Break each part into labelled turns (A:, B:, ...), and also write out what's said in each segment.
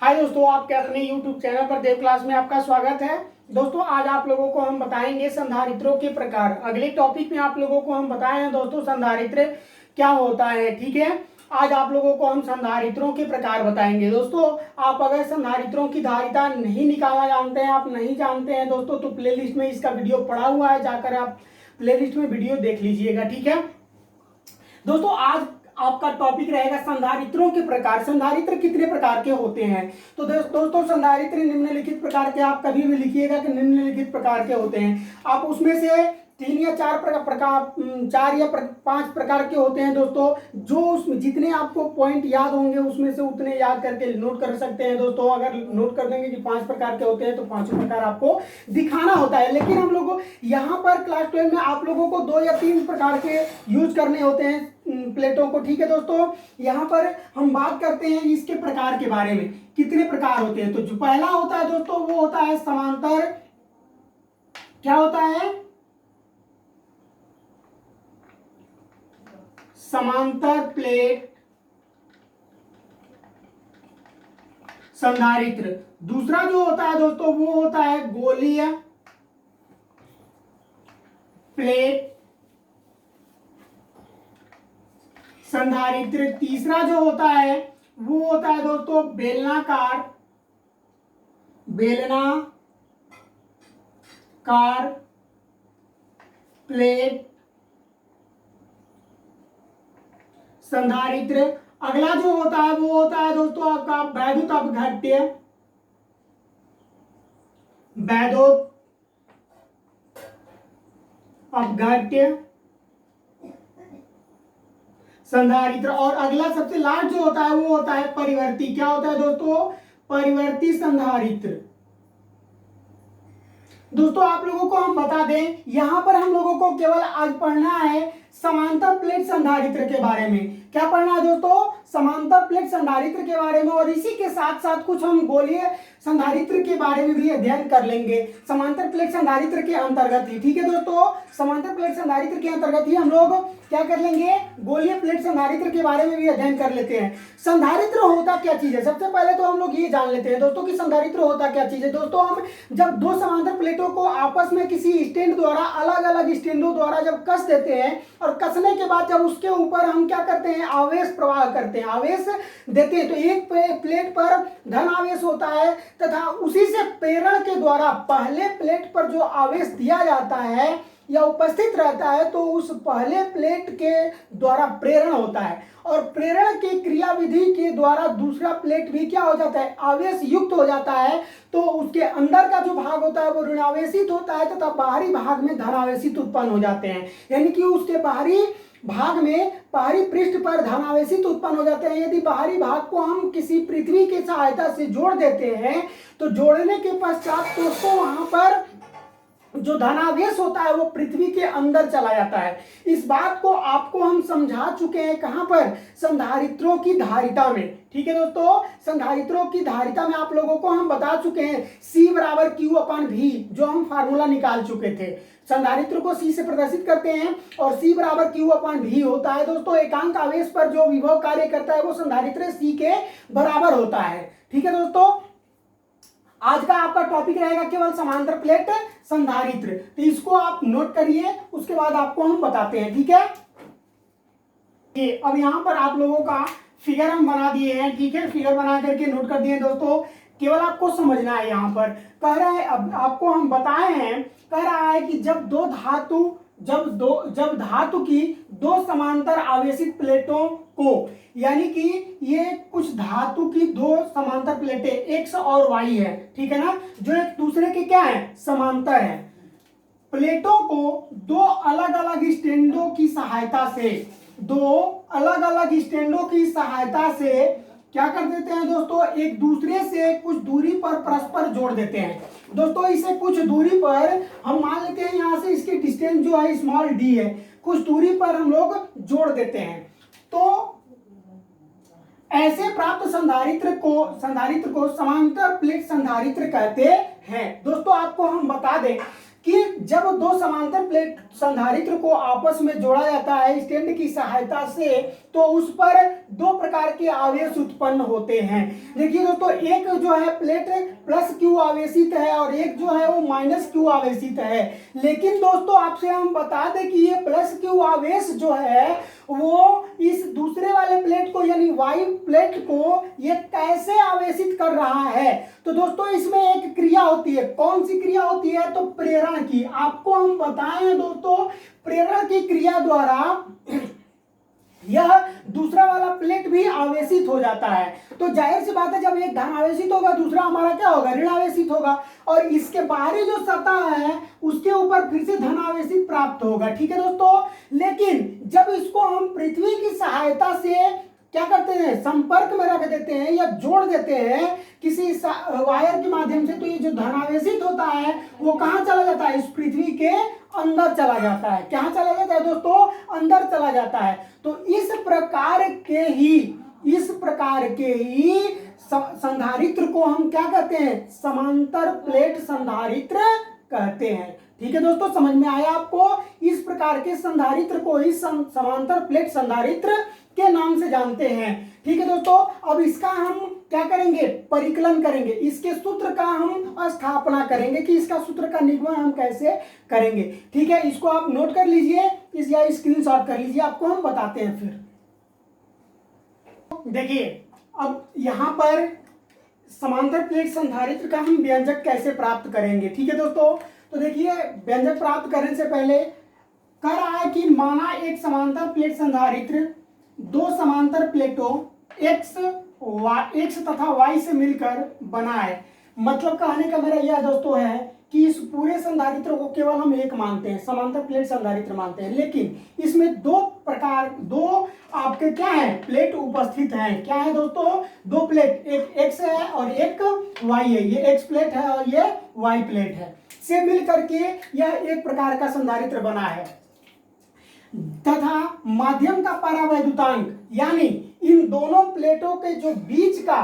A: हाय दोस्तों, आपके अपने YouTube चैनल पर देव क्लास में आपका स्वागत है। दोस्तों आज आप लोगों को हम बताएंगे संधारित्रों के प्रकार। अगले टॉपिक में आप लोगों को हम बताए हैं दोस्तों संधारित्र क्या होता है। ठीक है, आज आप लोगों को हम संधारित्रों के प्रकार बताएंगे। दोस्तों आप अगर संधारित्रों की धारिता नहीं निकालना जानते हैं, आप नहीं जानते हैं दोस्तों, तो प्लेलिस्ट में इसका वीडियो पड़ा हुआ है, जाकर आप प्लेलिस्ट में वीडियो देख लीजिएगा। ठीक है दोस्तों, आज आपका टॉपिक रहेगा संधारित्रों के प्रकार। संधारित्र कितने प्रकार के होते हैं? तो दोस्तों संधारित्र निम्नलिखित प्रकार के, आप कभी भी लिखिएगा कि निम्नलिखित प्रकार के होते हैं। आप उसमें से 3 या 4 4 या 5 प्रकार के होते हैं दोस्तों। जो उसमें जितने आपको पॉइंट याद होंगे उसमें से उतने याद करके नोट कर सकते हैं दोस्तों। अगर नोट कर देंगे कि 5 प्रकार के होते हैं तो 5 प्रकार आपको दिखाना होता है। लेकिन हम लोग यहाँ पर क्लास 12 में आप लोगों को 2 या 3 प्रकार के यूज करने होते हैं प्लेटों को। ठीक है दोस्तों, यहाँ पर हम बात करते हैं इसके प्रकार के बारे में, कितने प्रकार होते हैं। तो जो पहला होता है दोस्तों वो होता है समांतर। क्या होता है? समांतर प्लेट संधारित्र। दूसरा जो होता है दोस्तों वो होता है गोलीय प्लेट संधारित्र। तीसरा जो होता है वो होता है दोस्तों बेलनाकार प्लेट संधारित्र। अगला जो होता है वो होता है दोस्तों आपका वैद्युत अपघट्य संधारित्र। और अगला सबसे लास्ट जो होता है वो होता है परिवर्ती। क्या होता है दोस्तों? परिवर्ती संधारित्र। दोस्तों आप लोगों को हम बता दें, यहां पर हम लोगों को केवल आज पढ़ना है समांतर प्लेट संधारित्र के बारे में। क्या पढ़ना है दोस्तों? समांतर प्लेट संधारित्र के बारे में। और इसी के साथ साथ कुछ हम गोलीय संधारित्र के बारे में भी अध्ययन कर लेंगे समांतर प्लेट संधारित्र के अंतर्गत ही। ठीक है दोस्तों, समांतर प्लेट संधारित्र के अंतर्गत ही हम लोग क्या कर लेंगे, गोलीय प्लेट संधारित्र के बारे में भी अध्ययन कर लेते हैं। संधारित्र होता क्या चीज है? सबसे पहले तो हम लोग ये जान लेते हैं दोस्तों कि संधारित्र होता क्या चीज है। दोस्तों हम जब दो समांतर प्लेटों को आपस में किसी स्टैंड द्वारा, अलग अलग स्टैंडों द्वारा जब कस देते हैं, और कसने के बाद जब उसके ऊपर हम क्या करते हैं, आवेश प्रवाह करते हैं, आवेश देते हैं, तो एक प्लेट पर धन आवेश होता है तथा उसी से प्रेरण के द्वारा पहले प्लेट पर जो आवेश दिया जाता है या उपस्थित रहता है, तो उस पहले प्लेट के द्वारा प्रेरण होता है। और प्रेरण की क्रियाविधि के द्वारा दूसरा प्लेट भी क्या हो जाता है, आवेश युक्त हो जाता है। तो उसके अंदर का जो भाग होता है वो ऋणावेशित होता है तथा बाहरी भाग में धनावेशित उत्पन्न हो जाते हैं। यानी कि उसके बाहरी भाग में, बाहरी पृष्ठ पर धनावेशित उत्पन्न हो जाते हैं। यदि बाहरी भाग को हम किसी पृथ्वी की सहायता से जोड़ देते हैं तो जोड़ने के पश्चात दोस्तों वहां पर जो धनावेश होता है वो पृथ्वी के अंदर चला जाता है। इस बात को आपको हम समझा चुके हैं कहां पर, संधारित्रों की धारिता में। ठीक है दोस्तों, संधारित्रों की धारिता में आप लोगों को हम बता चुके हैं C बराबर Q/V, जो हम फार्मूला निकाल चुके थे। संधारित्र को C से प्रदर्शित करते हैं और C बराबर Q/V होता है दोस्तों। एकांक आवेश पर जो विभव कार्य करता है वो संधारित्र C के बराबर होता है। ठीक है दोस्तों, आज का आपका टॉपिक रहेगा केवल समांतर प्लेट संधारित्र। तो इसको आप नोट करिए, उसके बाद आपको हम बताते हैं। ठीक है, ये अब यहां पर आप लोगों का फिगर हम बना दिए हैं। ठीक है, फिगर बना करके नोट कर दिए दोस्तों। केवल आपको समझना है। यहां पर कह रहा है, अब आपको हम बताए हैं, कह रहा है कि जब धातु की दो समांतर आवेशित प्लेटों को, यानी कि ये कुछ धातु की दो समांतर प्लेटें X और Y है, ठीक है ना, जो एक दूसरे के क्या है, समांतर है। प्लेटों को दो अलग अलग स्टैंडों की सहायता से क्या कर देते हैं दोस्तों, एक दूसरे से कुछ दूरी पर परस्पर जोड़ देते हैं। दोस्तों इसे कुछ दूरी पर हम मान लेते हैं, यहां से इसकी डिस्टेंस जो है स्मॉल d है, कुछ दूरी पर हम लोग जोड़ देते हैं। तो ऐसे प्राप्त संधारित्र को समांतर प्लेट संधारित्र कहते हैं। दोस्तों आपको हम बता दें कि जब दो समांतर प्लेट संधारित्र को आपस में जोड़ा जाता है स्टैंड की सहायता से, तो उस पर दो प्रकार के आवेश उत्पन्न होते हैं। देखिए दोस्तों, एक जो है प्लेट प्लस क्यू आवेशित है और एक जो है वो माइनस क्यू आवेशित है। लेकिन दोस्तों आपसे हम बता दें कि ये प्लस क्यू आवेश जो है वो इस दूसरे वाले प्लेट को यानी वाई प्लेट को ये कैसे आवेशित कर रहा है। तो दोस्तों इसमें एक क्रिया होती है। कौन सी क्रिया होती है? तो प्रेरण की। आपको हम बताए हैं दोस्तों, प्रेरण की क्रिया द्वारा यह दूसरा वाला प्लेट भी आवेशित हो जाता है। तो जाहिर सी बात है, जब एक धन आवेशित होगा दूसरा हमारा क्या होगा? ऋण आवेशित होगा, और इसके बाहरी जो सतह है उसके ऊपर फिर से धन आवेशित प्राप्त होगा। ठीक है दोस्तों, लेकिन जब इसको हम पृथ्वी की सहायता से क्या करते हैं? संपर्क में रख देते हैं या जोड़ देते हैं किसी वायर के माध्यम से, तो ये जो धन आवेशित होता है वो कहाँ चला जाता है? इस पृथ्वी के अंदर चला जाता है। कहाँ चला जाता है दोस्तों? अंदर चला जाता है। तो इस प्रकार के ही संधारित्र को हम क्या कहते हैं? समांतर प्लेट संधारित्र कहते हैं। ठीक है दोस्तों, समझ में आया आपको? इस प्रकार के संधारित्र को ही समांतर प्लेट संधारित्र के नाम से जानते हैं। ठीक है दोस्तों, अब इसका हम क्या करेंगे? परिकलन करेंगे। इसके सूत्र का हम स्थापना करेंगे कि इसका सूत्र का निगमन हम कैसे करेंगे। ठीक है, इसको आप नोट कर लीजिए, इस या स्क्रीनशॉट कर लीजिए, आपको हम बताते हैं। फिर देखिए, अब यहाँ पर समांतर प्लेट संधारित्र का हम व्यंजक कैसे प्राप्त करेंगे। ठीक है दोस्तों, तो देखिए, व्यंजक प्राप्त करने से पहले कह रहा है कि माना एक समांतर प्लेट संधारित्र दो समांतर प्लेटों x तथा y से मिलकर बना है। मतलब कहने का मेरा यह दोस्तों है कि इस पूरे संधारित्र को केवल हम एक मानते हैं, समांतर प्लेट संधारित्र मानते हैं, लेकिन इसमें दो आपके क्या है? प्लेट उपस्थित हैं। क्या है दोस्तों? दो प्लेट, एक x है और एक y है। ये x प्लेट है और ये y प्लेट है, से मिल करके यह एक प्रकार का संधारित्र बना है। तथा माध्यम का परावैद्युतांक, यानी इन दोनों प्लेटों के जो बीच का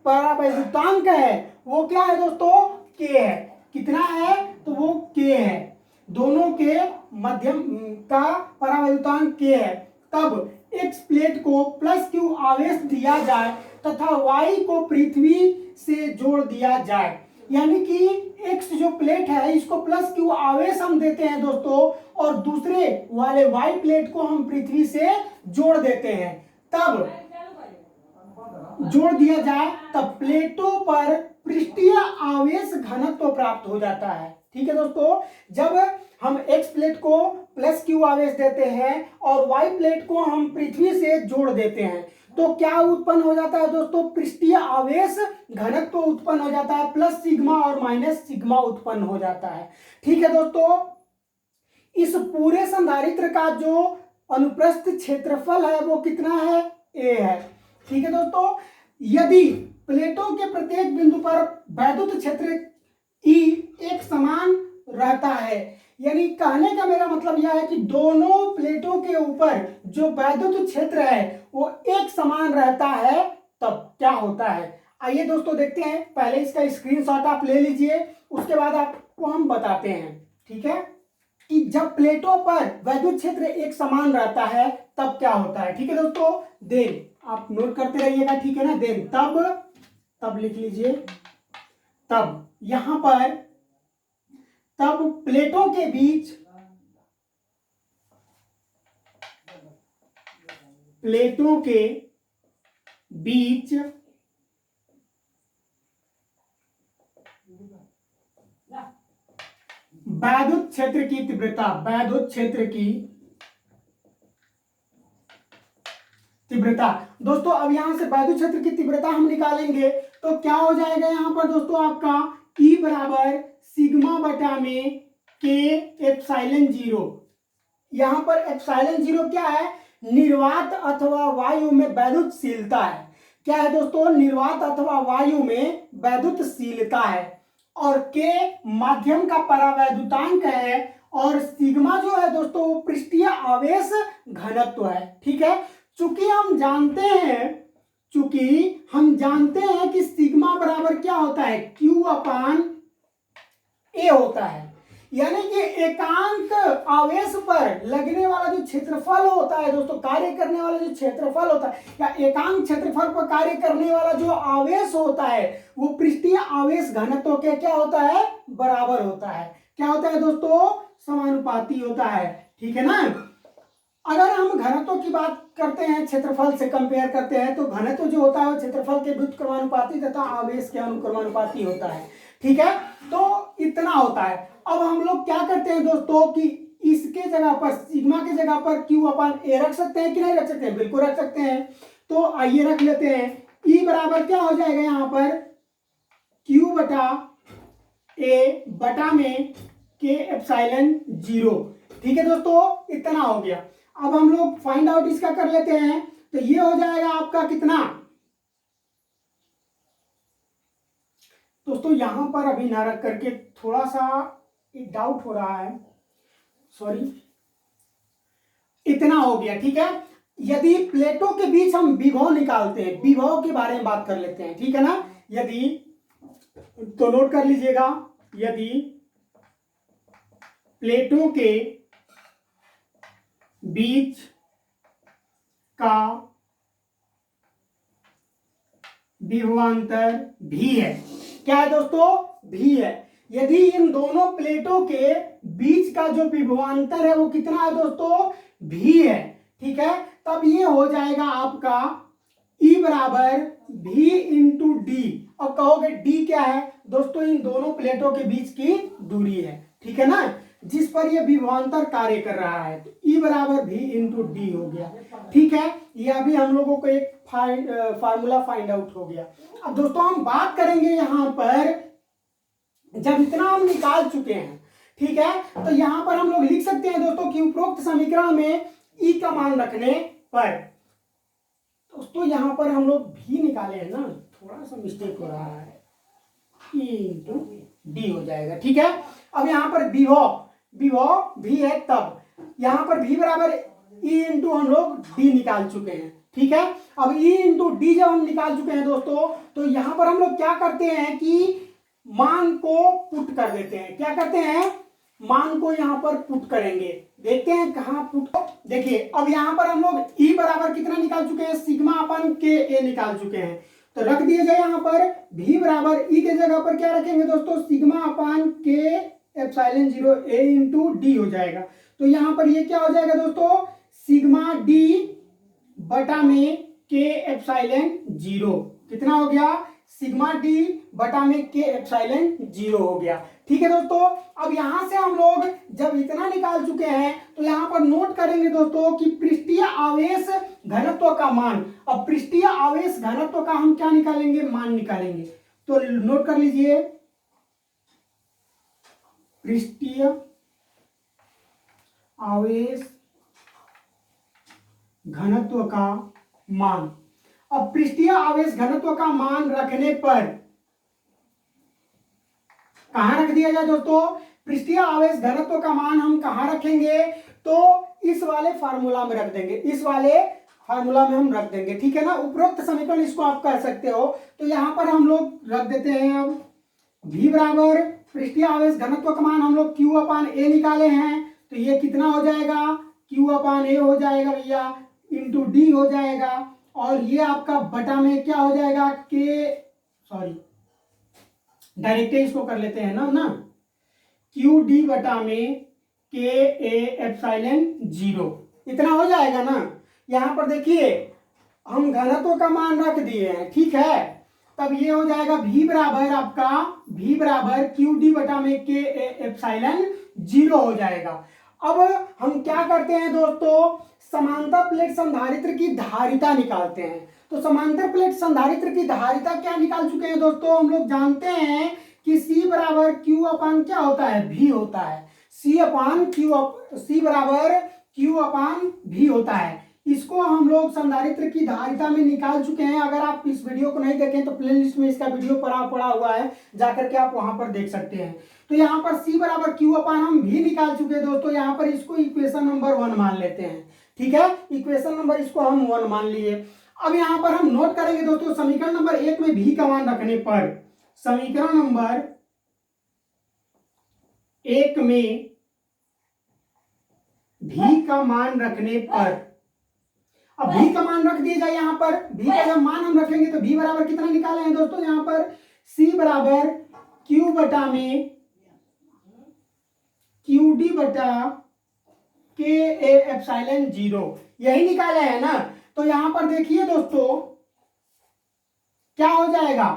A: परावैद्युतांक है वो क्या है दोस्तों? K है। कितना है? तो वो K है। दोनों के मध्यम का परावैद्युतांक K है। तब X प्लेट को प्लस Q आवेश दिया जाए तथा Y को पृथ्वी से जोड़ दिया जाए, यानी कि X जो प्लेट है इसको प्लस Q आवेश हम देते हैं दोस्तों, और दूसरे वाले Y प्लेट को हम पृथ्वी से जोड़ देते हैं। तब जोड़ दिया जाए तब प्लेटों पर पृष्ठीय आवेश घनत्व प्राप्त हो जाता है। ठीक है दोस्तों, जब हम X प्लेट को प्लस Q आवेश देते हैं और Y प्लेट को हम पृथ्वी से जोड़ देते हैं, तो क्या उत्पन्न हो जाता है दोस्तों? पृष्ठीय आवेश घनत्व उत्पन्न हो जाता है, प्लस सिग्मा और माइनस सिग्मा उत्पन्न हो जाता है। ठीक है दोस्तों, इस पूरे संधारित्र का जो अनुप्रस्थ क्षेत्रफल है वो कितना है? A है। ठीक है दोस्तों, यदि प्लेटों के प्रत्येक बिंदु पर वैद्युत क्षेत्र E एक समान रहता है, यानी कहने का मेरा मतलब यह है कि दोनों प्लेटों के ऊपर जो वैद्युत क्षेत्र है वो एक समान रहता है, तब क्या होता है? आइए दोस्तों देखते हैं। पहले इसका स्क्रीनशॉट आप ले लीजिए, उसके बाद आपको हम बताते हैं। ठीक है, कि जब प्लेटों पर वैद्युत क्षेत्र एक समान रहता है तब क्या होता है। ठीक है दोस्तों, देन आप नोट करते रहिएगा। ठीक है ना, देन तब लिख लीजिए। तब यहां पर तब प्लेटों के बीच वैद्युत क्षेत्र की तीव्रता दोस्तों, अब यहां से वैद्युत क्षेत्र की तीव्रता हम निकालेंगे तो क्या हो जाएगा यहां पर दोस्तों? आपका E बराबर सिग्मा बटा में K एप्सिलॉन 0। यहां पर एप्सिलॉन 0 क्या है? निर्वात अथवा वायु में वैद्युतशीलता है। क्या है दोस्तों? निर्वात अथवा वायु में वैद्युतशीलता है। और K माध्यम का परावैद्युतांक है और सिग्मा जो है दोस्तों वो पृष्ठीय आवेश घनत्व है। ठीक है, चूंकि हम जानते हैं कि सिग्मा बराबर क्या होता है? Q/A होता है। यानी कि एकांक आवेश पर लगने वाला जो क्षेत्रफल होता है दोस्तों, कार्य करने वाला जो क्षेत्रफल होता है या एकांक क्षेत्रफल पर कार्य करने वाला जो आवेश होता है वो पृष्ठीय आवेश घनत्व के क्या होता है, बराबर होता है। क्या होता है दोस्तों, समानुपाती होता है। ठीक है ना। अगर हम घनत्व की बात करते हैं, क्षेत्रफल से कंपेयर करते हैं, तो घनत्व जो होता है वो क्षेत्रफल के व्युत्क्रमानुपाती तथा आवेश के अनुक्रमानुपाती होता है। ठीक है, तो इतना होता है। अब हम लोग क्या करते हैं दोस्तों कि इसके जगह पर, सिग्मा के जगह पर क्यू अपन ए रख सकते हैं कि नहीं रख सकते हैं, बिल्कुल रख सकते हैं। तो आइए रख लेते हैं। ई बराबर क्या हो जाएगा यहाँ पर, क्यू बटा ए बटा में के एप्सिलॉन 0। ठीक है दोस्तों, इतना हो गया। अब हम लोग फाइंड आउट इसका कर लेते हैं। तो ये हो जाएगा आपका कितना दोस्तों, यहां पर अभी ना रख करके थोड़ा सा एक डाउट हो रहा है, सॉरी, इतना हो गया। ठीक है, यदि प्लेटों के बीच हम विभव निकालते हैं, विभव के बारे में बात कर लेते हैं। ठीक है ना। यदि, तो नोट कर लीजिएगा, यदि प्लेटों के बीच का विभवांतर भी है। क्या है दोस्तों, भी है। यदि इन दोनों प्लेटों के बीच का जो विभवांतर है वो कितना है दोस्तों, भी है। ठीक है, तब ये हो जाएगा आपका E बराबर भी इंटू डी। और कहोगे डी क्या है दोस्तों, इन दोनों प्लेटों के बीच की दूरी है। ठीक है ना, जिस पर ये विभवांतर कार्य कर रहा है। तो E बराबर भी इंटू डी हो गया। ठीक है, ये अभी हम लोगों को एक फार्मूला फाइंड आउट हो गया। अब दोस्तों हम बात करेंगे यहां पर, जब इतना हम निकाल चुके हैं, ठीक है, तो यहां पर हम लोग लिख सकते हैं दोस्तों कि उपरोक्त समीकरण में E का मान रखने पर, दोस्तों यहां पर हम लोग भी निकाले हैं ना, थोड़ा सा मिस्टेक हो रहा है, E इंटू डी हो जाएगा। ठीक है, अब यहां पर विभव भी है, तब यहां पर भी बराबर E इंटू हम लोग डी निकाल चुके हैं। ठीक है, अब E इंटू डी जब हम निकाल चुके हैं दोस्तों, तो यहां पर हम लोग क्या करते हैं कि मान को पुट कर देते हैं। क्या करते हैं, मान को यहां पर पुट करेंगे। देखते हैं कहां पुट। देखिए अब यहां पर हम लोग E बराबर कितना निकाल चुके हैं, सिग्मा अपन के ए निकाल चुके हैं। तो रख दिया जाए यहां पर भी बराबर E के जगह पर क्या रखेंगे दोस्तों, सिग्मा अपन के एप्सिलॉन 0 ए इंटू डी हो जाएगा। तो यहां पर ये क्या हो जाएगा दोस्तों, सिग्मा डी बटा में के एप्सिलॉन 0। कितना हो गया, सिग्मा डी बटा में के एप्सिलॉन 0 हो गया। ठीक है दोस्तों, अब यहां से हम लोग जब इतना निकाल चुके हैं तो यहां पर नोट करेंगे दोस्तों कि पृष्ठीय आवेश घनत्व का मान। अब पृष्ठीय आवेश घनत्व का हम क्या निकालेंगे, मान निकालेंगे। तो नोट कर लीजिए, पृष्ठीय आवेश घनत्व का मान। अब पृष्ठीय आवेश घनत्व का मान रखने पर कहां रख दिया जाए दोस्तों, पृष्ठीय आवेश घनत्व का मान हम कहां रखेंगे, तो इस वाले फार्मूला में रख देंगे, इस वाले फार्मूला में हम रख देंगे। ठीक है ना, उपरोक्त समीकरण इसको आप कह सकते हो। तो यहां पर हम लोग रख देते हैं, अब v बराबर पृष्ठीय आवेश घनत्व का मान हम लोग q अपान ए निकाले हैं। तो ये कितना हो जाएगा, q अपान ए हो जाएगा भैया, इंटू डी हो जाएगा। और ये आपका बटा में क्या हो जाएगा, के, सॉरी डायरेक्ट इसको कर लेते हैं ना, क्यू डी बटा में के ए एप्सिलॉन 0, इतना हो जाएगा ना। यहां पर देखिए हम घनत्व का मान रख दिए हैं। ठीक है, तब ये हो जाएगा v बराबर आपका, v बराबर क्यू डी बटा में के एप्सिलॉन 0 हो जाएगा। अब हम क्या करते हैं दोस्तों, समांतर प्लेट संधारित्र की धारिता निकालते हैं। तो समांतर प्लेट संधारित्र की धारिता क्या निकाल चुके हैं दोस्तों, हम लोग जानते हैं कि C बराबर Q अपान क्या होता है, V होता है। C बराबर Q अपान V होता है। इसको हम लोग संधारित्र की धारिता में निकाल चुके हैं। अगर आप इस वीडियो को नहीं देखें तो प्लेलिस्ट में इसका वीडियो पड़ा हुआ है, जाकर के आप वहां पर देख सकते हैं। तो यहाँ पर C बराबर Q अपान हम भी निकाल चुके हैं दोस्तों। यहाँ पर इसको इक्वेशन नंबर 1 मान लेते हैं। ठीक है, इक्वेशन नंबर इसको हम 1 मान लिए। अब यहाँ पर हम नोट करेंगे दोस्तों, समीकरण नंबर 1 में भी का मान रखने पर, समीकरण नंबर 1 में भी का मान रखने पर, अब भी का मान रख दिया जाए यहां पर, भी का जब मान हम रखेंगे तो भी बराबर कितना निकाले हैं दोस्तों यहां पर, सी बराबर क्यू बटा में क्यू डी बटा के ए एप्सिलॉन 0, यही निकाले हैं ना। तो यहां पर देखिए दोस्तों क्या हो जाएगा,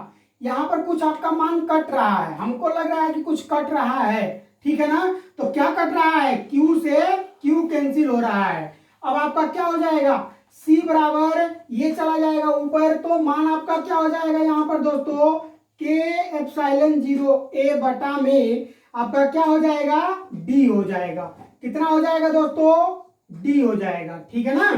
A: यहां पर कुछ आपका मान कट रहा है, हमको लग रहा है कि कुछ कट रहा है, ठीक है ना। तो क्या कट रहा है, Q से Q कैंसिल हो रहा है। अब आपका क्या हो जाएगा, C बराबर ये चला जाएगा ऊपर, तो मान आपका क्या हो जाएगा यहां पर दोस्तों, K एप्सिलॉन 0 A बटा में आपका क्या हो जाएगा, D हो जाएगा। कितना हो जाएगा दोस्तों, D हो जाएगा, ठीक है ना।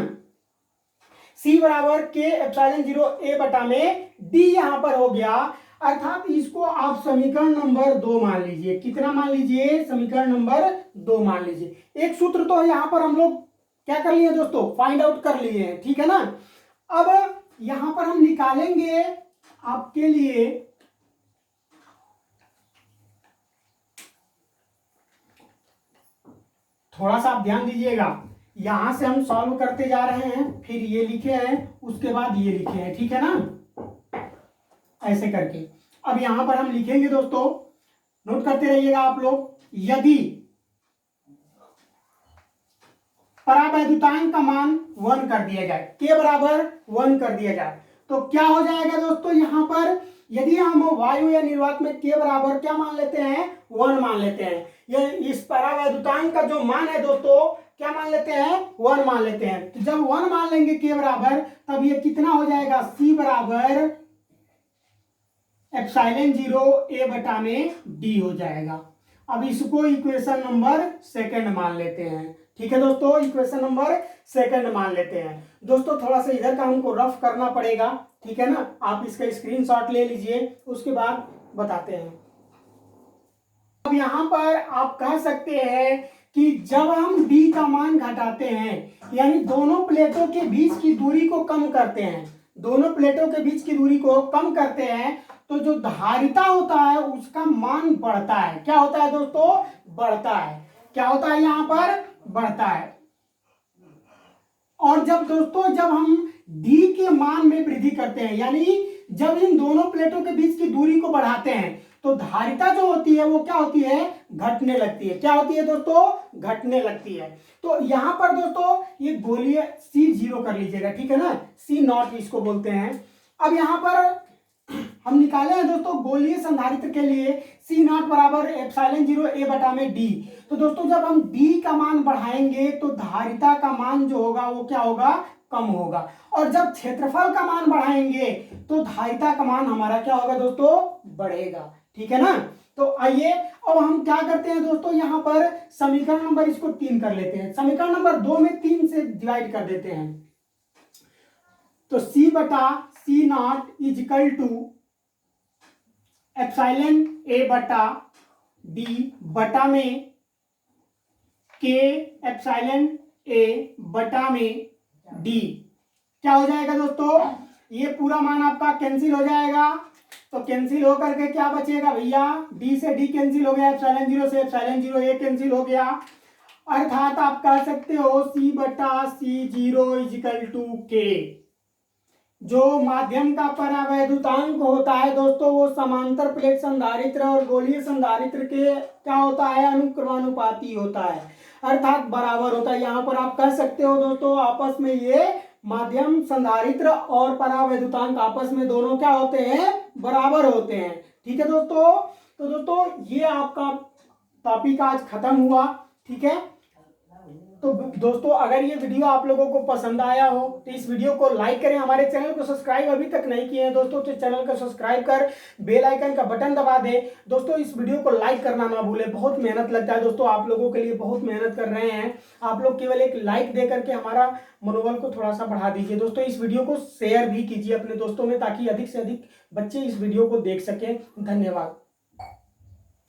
A: C बराबर K एप्सिलॉन 0 A बटा में D यहां पर हो गया, अर्थात इसको आप समीकरण नंबर 2 मान लीजिए। कितना मान लीजिए, समीकरण नंबर 2 मान लीजिए। एक सूत्र तो यहां पर हम लोग क्या कर लिए दोस्तों, फाइंड आउट कर लिए हैं, ठीक है ना। अब यहां पर हम निकालेंगे आपके लिए थोड़ा सा, आप ध्यान दीजिएगा, यहां से हम सॉल्व करते जा रहे हैं, फिर ये लिखे हैं, उसके बाद ये लिखे हैं, ठीक है ना, ऐसे करके। अब यहां पर हम लिखेंगे दोस्तों, नोट करते रहिएगा आप लोग, यदि परावैद्युतांक का मान 1 कर दिया जाए, के बराबर 1 कर दिया जाए, तो क्या हो जाएगा दोस्तों यहां पर, यदि हम वायु या निर्वात में के बराबर क्या मान लेते हैं, 1 मान लेते हैं, ये इस परावैद्युतांक का जो मान है दोस्तों क्या मान लेते हैं, 1 मान लेते हैं। तो जब 1 मान लेंगे के बराबर, तब ये कितना हो जाएगा, C बराबर एप्सिलॉन 0 A बटा में D हो जाएगा। अब इसको इक्वेशन नंबर 2 मान लेते हैं, ठीक है दोस्तों, इक्वेशन नंबर 2 मान लेते हैं। दोस्तों थोड़ा सा इधर का हमको रफ करना पड़ेगा, ठीक है ना, आप इसका स्क्रीनशॉट ले लीजिए, उसके बाद बताते हैं। अब यहां पर आप कह सकते हैं कि जब हम D का मान घटाते हैं, यानी दोनों प्लेटों के बीच की दूरी को कम करते हैं, दोनों प्लेटों के बीच की दूरी को कम करते हैं, तो जो धारिता होता है उसका मान बढ़ता है। क्या होता है दोस्तों, बढ़ता है। क्या होता है यहां पर, बढ़ता है। और जब दोस्तों जब हम D के मान में वृद्धि करते हैं, यानी जब इन दोनों प्लेटों के बीच की दूरी को बढ़ाते हैं, तो धारिता जो होती है वो क्या होती है, घटने लगती है। क्या होती है दोस्तों, घटने लगती है। तो यहां पर दोस्तों ये गोलीय C0 कर लीजिएगा, ठीक है ना, C0 इसको बोलते हैं। अब यहां पर हम निकाले हैं दोस्तों गोलीय संधारित्र के लिए C0 बराबर एप्सिलॉन 0 A बटा में D। तो दोस्तों जब हम D का मान बढ़ाएंगे तो धारिता का मान जो होगा वो क्या होगा, कम होगा, और जब क्षेत्रफल का मान बढ़ाएंगे तो धारिता का मान हमारा क्या होगा दोस्तों, बढ़ेगा, ठीक है ना। तो आइए अब हम क्या करते हैं दोस्तों, यहां पर समीकरण नंबर इसको 3 कर लेते हैं, समीकरण नंबर 2 में 3 से डिवाइड कर देते हैं। तो C बटा C0 is equal to epsilon A बटा D बटा में K एप्सिलॉन A बटा में D। क्या हो जाएगा दोस्तों, ये पूरा मान आपका कैंसिल हो जाएगा, तो कैंसिल हो करके क्या बचेगा भैया, D से D कैंसिल हो गया, एप्सिलॉन 0 से एप्सिलॉन 0 A कैंसिल हो गया, अर्थात आप कह सकते हो C बटा C0 इजिकल टू K। जो माध्यम का परावैद्युतांक होता है दोस्तों वो समांतर प्लेट संधारित्र और गोलीय संधारित्र के क्या होता है, अनुक्रमानुपाती होता है, अर्थात बराबर होता है। यहाँ पर आप कह सकते हो दोस्तों आपस में ये माध्यम संधारित्र और परावैद्युतांक आपस में दोनों क्या होते हैं, बराबर होते हैं, ठीक है दोस्तों। तो दोस्तों ये आपका टॉपिक आज खत्म हुआ, ठीक है। तो दोस्तों अगर ये वीडियो आप लोगों को पसंद आया हो तो इस वीडियो को लाइक करें, हमारे चैनल को सब्सक्राइब अभी तक नहीं किए हैं दोस्तों तो चैनल को सब्सक्राइब कर बेल आइकन का बटन दबा दें। दोस्तों इस वीडियो को लाइक करना ना भूलें, बहुत मेहनत लगता है दोस्तों, आप लोगों के लिए बहुत मेहनत कर रहे हैं, आप लोग केवल एक लाइक दे करके हमारा मनोबल को थोड़ा सा बढ़ा दीजिए। दोस्तों इस वीडियो को शेयर भी कीजिए अपने दोस्तों में, ताकि अधिक से अधिक बच्चे इस वीडियो को देख सकें। धन्यवाद।